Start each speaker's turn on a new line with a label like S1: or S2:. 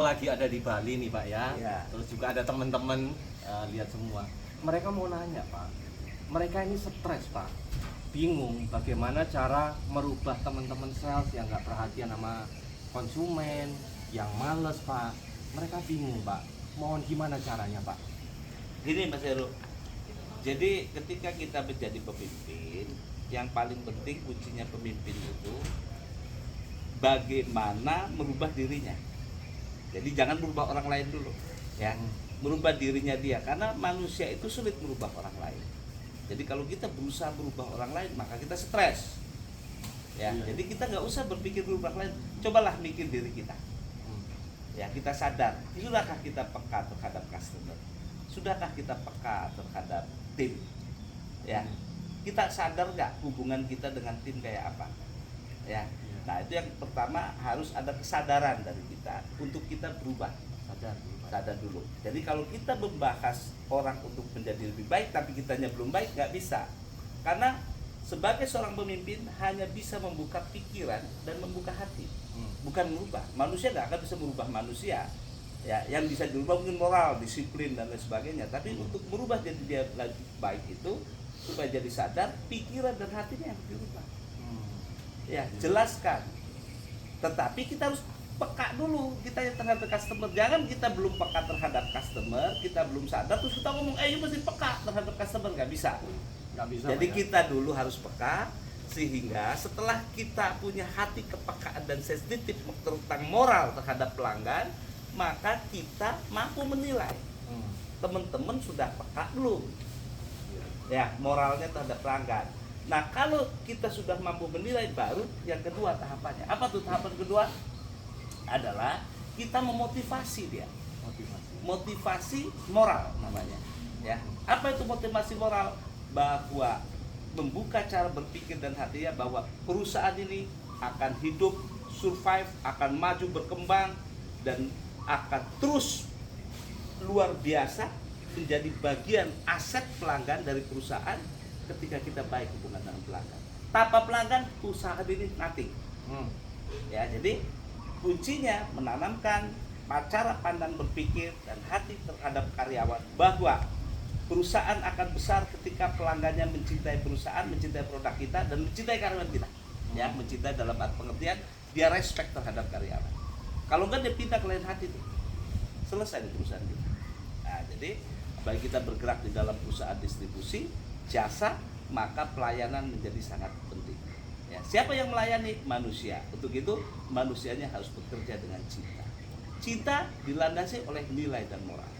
S1: Lagi ada di Bali nih Pak ya,
S2: Ya.
S1: terus juga ada teman-teman lihat semua. Mereka mau nanya Pak, mereka ini stres Pak, bingung bagaimana cara merubah teman-teman sales yang nggak perhatian sama konsumen, yang males Pak. Mereka bingung Pak, mohon gimana caranya Pak?
S2: Gini Mas Heru, jadi ketika kita menjadi pemimpin, yang paling penting kuncinya pemimpin itu bagaimana merubah dirinya. Jadi jangan merubah orang lain dulu, ya. Merubah dirinya dia, karena manusia itu sulit merubah orang lain. Jadi kalau kita berusaha merubah orang lain, maka kita stres. Ya,
S1: Iya.
S2: jadi kita nggak usah berpikir merubah orang lain, cobalah mikir diri kita. Ya, kita sadar, sudahkah kita peka terhadap customer? Sudahkah kita peka terhadap tim? Ya, kita sadar nggak hubungan kita dengan tim kayak apa? Ya, nah itu yang pertama, harus ada kesadaran dari kita untuk kita berubah. Sadar dulu. Jadi kalau kita membahas orang untuk menjadi lebih baik tapi kitanya belum baik, nggak bisa. Karena sebagai seorang pemimpin hanya bisa membuka pikiran dan membuka hati, bukan merubah. Manusia nggak akan bisa merubah manusia. Ya, yang bisa dirubah mungkin moral, disiplin dan lain sebagainya. Tapi untuk merubah jadi dia lebih baik itu supaya jadi sadar, pikiran dan hatinya yang harus dirubah. Ya, jelaskan. Tetapi kita harus peka dulu kita terhadap customer. Jangan kita belum peka terhadap customer, kita belum sadar terus kita ngomong, you mesti peka terhadap customer. Nggak bisa. Jadi
S1: Pak,
S2: kita dulu harus peka, sehingga setelah kita punya hati kepekaan dan sensitif tentang moral terhadap pelanggan, maka kita mampu menilai teman-teman sudah peka belum ya moralnya terhadap pelanggan. Nah, kalau kita sudah mampu menilai, baru yang kedua tahapannya. Apa tuh tahapan kedua? Adalah kita memotivasi dia. Motivasi moral namanya. Ya. Apa itu motivasi moral? Bahwa membuka cara berpikir dan hatinya bahwa perusahaan ini akan hidup, survive, akan maju, berkembang, dan akan terus luar biasa menjadi bagian aset pelanggan dari perusahaan. Ketika kita baik hubungan dengan pelanggan, tanpa pelanggan usaha ini nothing. Ya, jadi kuncinya menanamkan cara pandang berpikir dan hati terhadap karyawan, bahwa perusahaan akan besar ketika pelanggannya mencintai perusahaan, mencintai produk kita, dan mencintai karyawan kita. Ya, mencintai dalam arti pengertian dia respect terhadap karyawan. Kalau enggak, dia pindah ke lain hati tuh, selesai di perusahaan kita. Nah, jadi bagi kita bergerak di dalam perusahaan distribusi jasa, maka pelayanan menjadi sangat penting. Ya, siapa yang melayani? Manusia. Untuk itu manusianya harus bekerja dengan cinta. Cinta dilandasi oleh nilai dan moral.